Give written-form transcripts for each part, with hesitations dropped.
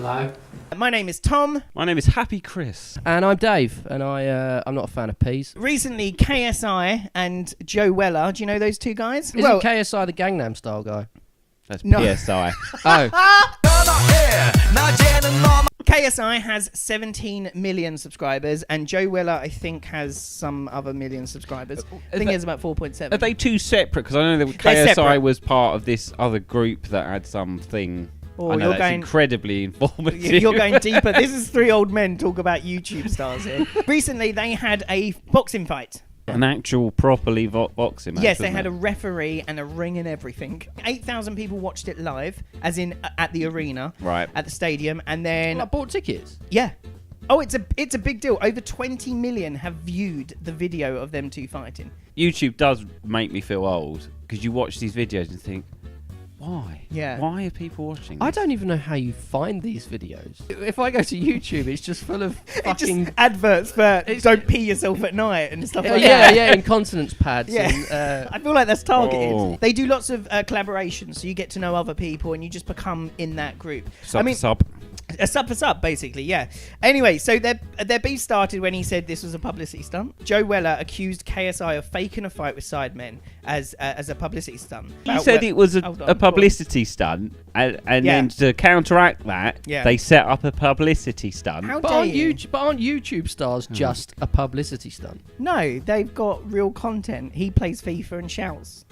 Hello. My name is Tom. My name is Happy Chris. And I'm Dave, and I'm not a fan of peas. Recently, KSI and Joe Weller. Do you know those two guys? Isn't KSI the Gangnam Style guy? That's No. PSI. Oh. KSI has 17 million subscribers, and Joe Weller, I think, has some other million subscribers. I think he has about 4.7. Are they two separate? Because I know that They're KSI separate. was part of this other group that had something. Oh, I know you're that's going- incredibly informative. You're going deeper. This is three old men talk about YouTube stars here. Recently, they had a boxing fight. An actual properly boxing match. Yes, they wasn't had it? a referee and a ring and everything. 8,000 people watched it live, as in at the arena, Right. at the stadium, and then I bought tickets. yeah. Oh, it's a big deal. Over 20 million have viewed the video of them two fighting. YouTube does make me feel old because you watch these videos and think, why? Yeah. Why are people watching this? I don't even know how you find these videos. If I go to YouTube, it's just full of fucking... Just adverts for don't pee yourself at night and stuff like that. yeah, incontinence pads. Yeah. And, I feel like that's targeted. Oh. They do lots of collaborations, so you get to know other people and you just become in that group. Sub. A sub for sub, basically, yeah. Anyway, so their beef started when he said this was a publicity stunt. Joe Weller accused KSI of faking a fight with Sidemen as a publicity stunt. He said it was Hold on, a publicity stunt, and Yeah. then to counteract that, Yeah. they set up a publicity stunt. How but, dare aren't you? aren't YouTube stars just a publicity stunt? No, they've got real content. He plays FIFA and shouts.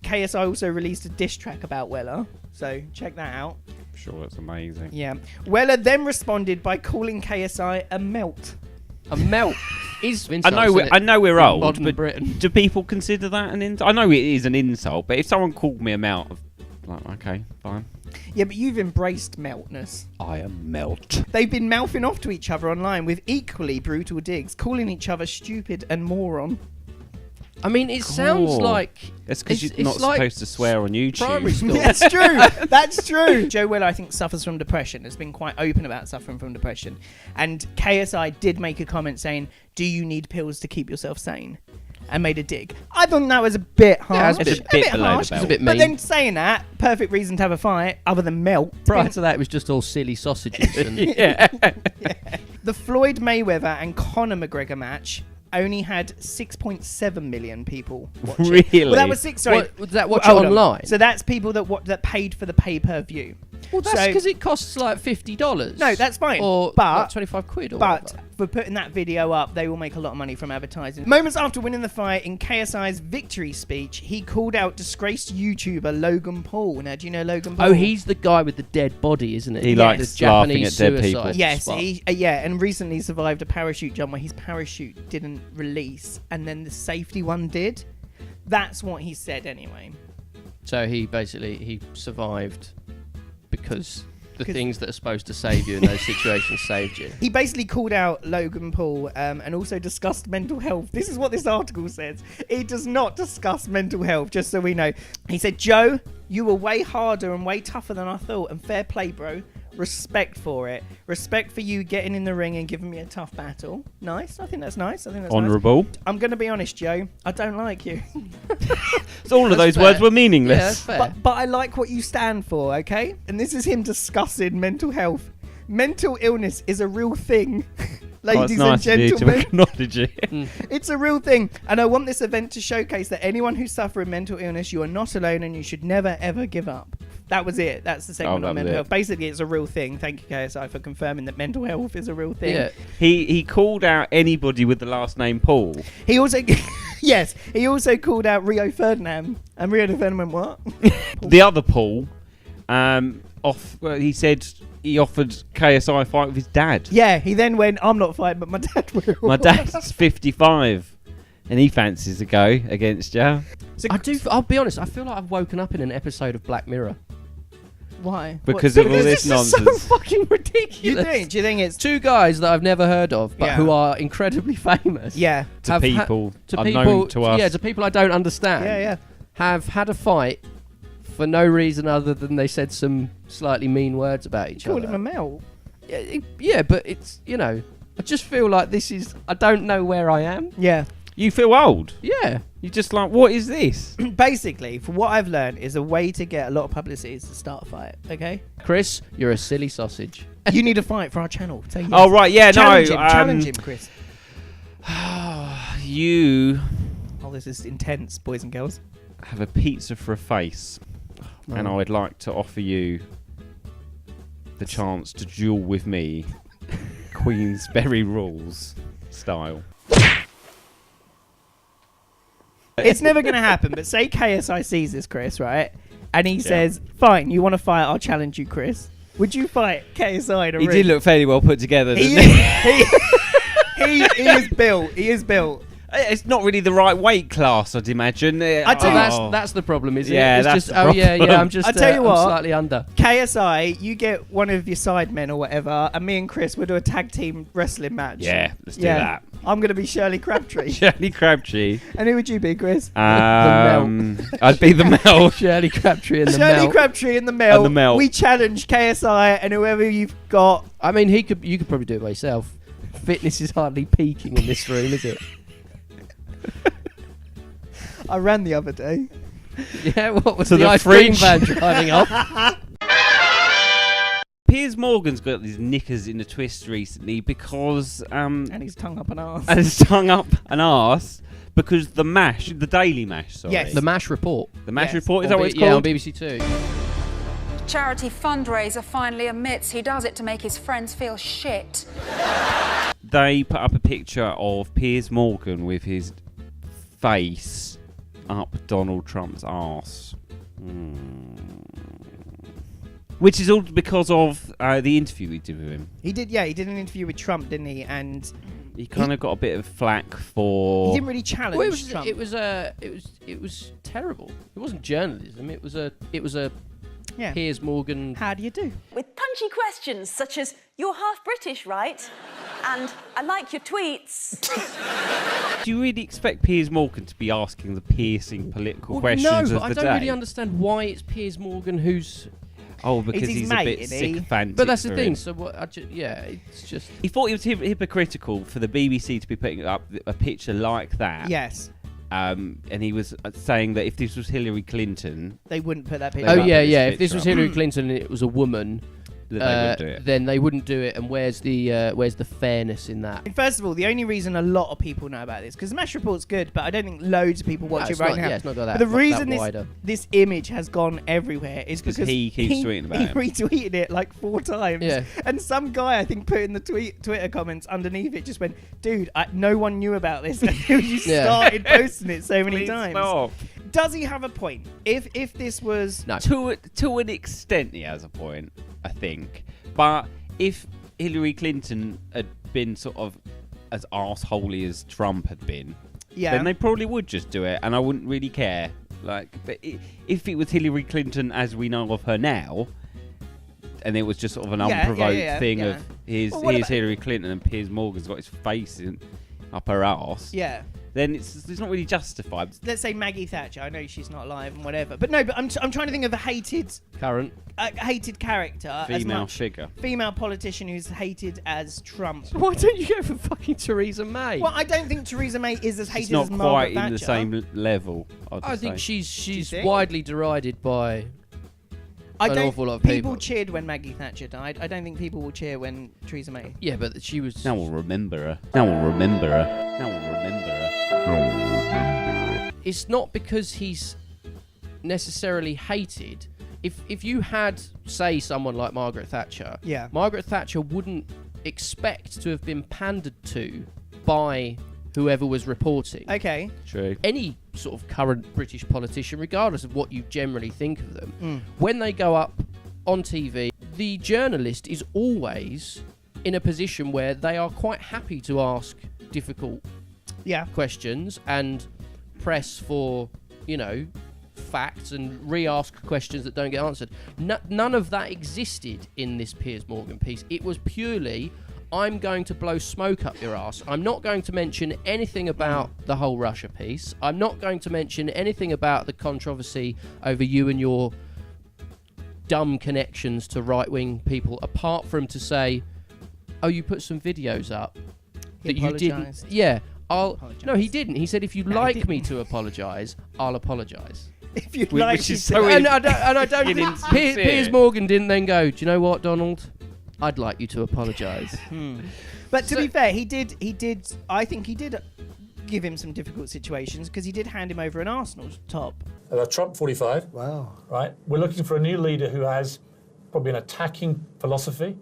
KSI also released a diss track about Weller, so check that out. I'm sure that's amazing. Yeah. Weller then responded by calling KSI a melt. A melt is I know we're in old, modern but Britain. do people consider that an insult? I know it is an insult, but if someone called me a melt, like, okay, fine. Yeah, but you've embraced meltness. I am melt. They've been mouthing off to each other online with equally brutal digs, calling each other stupid and moron. I mean, it sounds Cool. like... That's because It's you're not like supposed to swear on YouTube. primary school. That's true. That's true. Joe Weller, I think, suffers from depression. Has been quite open about suffering from depression. And KSI did make a comment saying, "Do you need pills to keep yourself sane?" And made a dig. I thought that was a bit harsh. it's a bit below the harsh. belt. It's a bit But mean. then saying that, perfect reason to have a fight, other than melt. Prior to that, it was just all silly sausages. And Yeah. The Floyd Mayweather and Conor McGregor match only had 6.7 million people watch it. Really? Well, that was six. Sorry, Was that watch Hold on. online? So that's people that paid for the pay-per-view. Well, that's So- because it costs like $50. No, that's fine. Or But- like 25 quid or But whatever. for putting that video up, they will make a lot of money from advertising. Moments after winning the fight, in KSI's victory speech, he called out disgraced YouTuber Logan Paul. Now, do you know Logan Paul? Oh, he's the guy with the dead body, isn't it? He The likes Japanese laughing at dead suicide people. Yes, spot. and recently survived a parachute jump where his parachute didn't release, and then the safety one did. That's what he said anyway. So he survived because the things that are supposed to save you in those situations saved you. He basically called out Logan Paul and also discussed mental health. This is what this article says. He does not discuss mental health, just so we know. He said, "Joe, you were way harder and way tougher than I thought, and fair play, bro. Respect for it. Respect for you getting in the ring and giving me a tough battle. Nice. I think that's nice. Honourable. Nice. I'm going to be honest, Joe. I don't like you. So all of That's those fair. words were Yeah, meaningless. that's fair. But I like what you stand for, okay? And this is him discussing mental health. Mental illness is a real thing, Oh, it's ladies nice and of you to gentlemen. acknowledge it. It's a real thing. And I want this event to showcase that anyone who's suffering mental illness, you are not alone and you should never, ever give up. That was it. That's the segment that on was mental it. health. Basically, it's a real thing. Thank you, KSI, for confirming that mental health is a real thing. Yeah. He called out anybody with the last name Paul. He also... Yes, he also called out Rio Ferdinand. And Rio Ferdinand what? The other Paul, he said he offered KSI a fight with his dad. Yeah, he then went, "I'm not fighting, but my dad will." My dad's 55, and he fancies a go against you. So- I'll be honest, I feel like I've woken up in an episode of Black Mirror. Why? Because What- of all this is nonsense. so fucking ridiculous. You think? Do you think it's... Two guys that I've never heard of, but Yeah. who are incredibly famous. Yeah. To have people to unknown people, to us. Yeah, to people I don't understand. Yeah. Have had a fight for no reason other than they said some slightly mean words about each Called other. him a melt. Yeah, but it's, I just feel like this is. I don't know where I am. Yeah. You feel old. Yeah. You're just like, what is this? Basically, for what I've learned, is a way to get a lot of publicity is to start a fight. Okay. Chris, you're a silly sausage. You need a fight for our channel. Say yes. Oh right, yeah, Challenge no. him. Challenge him, Chris. You Oh, this is intense, boys and girls. have a pizza for a face, and I would like to offer you the chance to duel with me, Queensberry rules style. It's never going to happen, but say KSI sees this, Chris, right? And he says, fine, you want to fight, I'll challenge you, Chris. Would you fight KSI in a He ring? did look fairly well put together, He didn't is, he is built. He is built. It's not really the right weight class, I'd imagine. I tell you- That's the problem, isn't Yeah, it? It's that's just, the yeah, problem. I'm just. I tell you I'm what. slightly under. KSI, you get one of your side men or whatever, and me and Chris will do a tag team wrestling match. Yeah, let's do that. I'm going to be Shirley Crabtree. Shirley Crabtree. And who would you be, Chris? I'd be the Mel. Shirley Crabtree and the Shirley Mel. Crabtree and the Mel. And the Mel. We challenge KSI and whoever you've got. I mean, you could probably do it by yourself. Fitness is hardly peaking in this room, is it? I ran the other day. Yeah, what was To the the ice cream fridge. van driving off? Piers Morgan's got his knickers in a twist recently because And he's tongue up an arse. and his tongue up an arse because the Daily Mash, sorry. Yes. The MASH report. The Mash Yes. report, is On that what it's Yeah, on called? BBC Two. Charity fundraiser finally admits he does it to make his friends feel shit. They put up a picture of Piers Morgan with his face up Donald Trump's arse. Which is all because of the interview we did with him. He did an interview with Trump, didn't he? And He kind of got a bit of flack for... he didn't really challenge Well, Trump. it was terrible. It wasn't journalism. It was a yeah. Piers Morgan. How do you do? With punchy questions such as, you're half British, right? And I like your tweets. Do you really expect Piers Morgan to be asking the piercing political questions no, of but the I don't day? really understand why it's Piers Morgan who's. Oh, because his he's mate, a bit isn't he? sycophantic. But that's the for thing. him. So what? It's just. He thought it was hypocritical for the BBC to be putting up a picture like that. Yes. And he was saying that if this was Hillary Clinton, They wouldn't put that picture Oh They up. might yeah, put this yeah. If this picture was up. Hillary Clinton and it was a woman, that they wouldn't do it. then they wouldn't do it. And where's the fairness in that? First of all, the only reason a lot of people know about this, because the MASH report's good, but I don't think loads of people watch No, it it's right not- now. Yeah, it's not got that. But the that reason wider. this image has gone everywhere is because he keeps tweeting about he it. retweeted it like 4 times. Yeah. And some guy, I think, put in the Twitter comments underneath it, just went, dude, no one knew about this until you Yeah. started posting it so many Please times. stop. Does he have a point? If this was... No. To an extent, he has a point, I think. But if Hillary Clinton had been sort of as arseholey as Trump had been, Yeah. then they probably would just do it, and I wouldn't really care. But if it was Hillary Clinton as we know of her now, and it was just sort of an unprovoked thing yeah. of here's Well, what about- Hillary Clinton and Piers Morgan's got his face up her arse, Yeah. then it's not really justified. Let's say Maggie Thatcher. I know she's not alive and whatever. But no, but I'm trying to think of a hated character. as Female much. figure. Female politician who's hated as Trump. Why don't you go for fucking Theresa May? Well, I don't think Theresa May is as hated It's not as Margaret quite Thatcher. in the same level. I think say. she's think? widely derided by I an don't, awful lot of people people. cheered when Maggie Thatcher died. I don't think people will cheer when Theresa May. Yeah, but she was. No one will remember her. No one will remember her. No one will remember her. It's not because he's necessarily hated. If you had, say, someone like Margaret Thatcher, Yeah. Margaret Thatcher wouldn't expect to have been pandered to by whoever was reporting. Okay. True. Any sort of current British politician, regardless of what you generally think of them, Mm. when they go up on TV, the journalist is always in a position where they are quite happy to ask difficult Yeah. questions and press for, facts and re-ask questions that don't get answered. None of that existed in this Piers Morgan piece. It was purely, I'm going to blow smoke up your ass. I'm not going to mention anything about the whole Russia piece. I'm not going to mention anything about the controversy over you and your dumb connections to right-wing people, apart from to say, oh, you put some videos up He that you didn't. apologised. Yeah, No, Apologised. he didn't. He said, if you'd No, he like me didn't. to apologise, I'll apologise. If you'd Which like is to so say- And I don't think insincere. Piers Morgan didn't then go, do you know what, Donald? I'd like you to apologise. But to So- be fair, he did. I think he did give him some difficult situations because he did hand him over an Arsenal top. Trump 45. Wow. Right? We're looking for a new leader who has probably an attacking philosophy,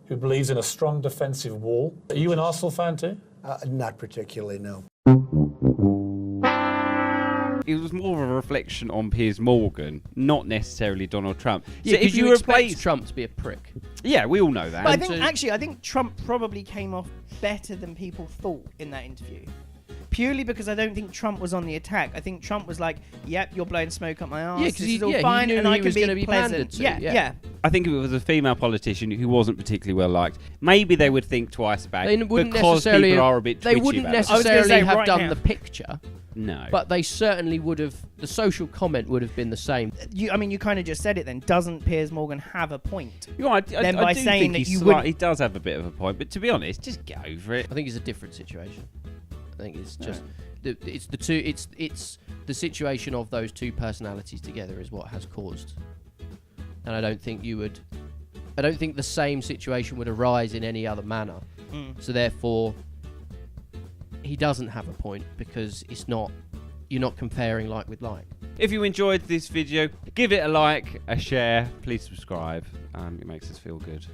who believes in a strong defensive wall. Are you an Arsenal fan too? Not particularly, no. It was more of a reflection on Piers Morgan, not necessarily Donald Trump. Yeah, so if you expect replace Trump to be a prick. yeah, we all know that. But I And think to- I think Trump probably came off better than people thought in that interview. Purely because I don't think Trump was on the attack. I think Trump was like, "Yep, you're blowing smoke up my arse. Yeah, This 'cause he- is all yeah, he fine, knew and he I can was be gonna be pleasant." pandered to, Yeah, yeah. yeah. I think if it was a female politician who wasn't particularly well liked, maybe they would think twice about They it wouldn't because necessarily. people are a bit They twitchy wouldn't about it. I was gonna necessarily say have right done now. the picture, No. but they certainly would have. The social comment would have been the same. I mean, you kind of just said it. Then doesn't Piers Morgan have a point? You're right, I Then by do saying think that he you slightly does have a bit of a point, but to be honest, just get over it. I think it's a different situation. I think it's just it's the two. It's the situation of those two personalities together is what has caused. And I don't think the same situation would arise in any other manner. So therefore, he doesn't have a point because it's not. You're not comparing like with like. If you enjoyed this video, give it a like, a share, please subscribe. It makes us feel good.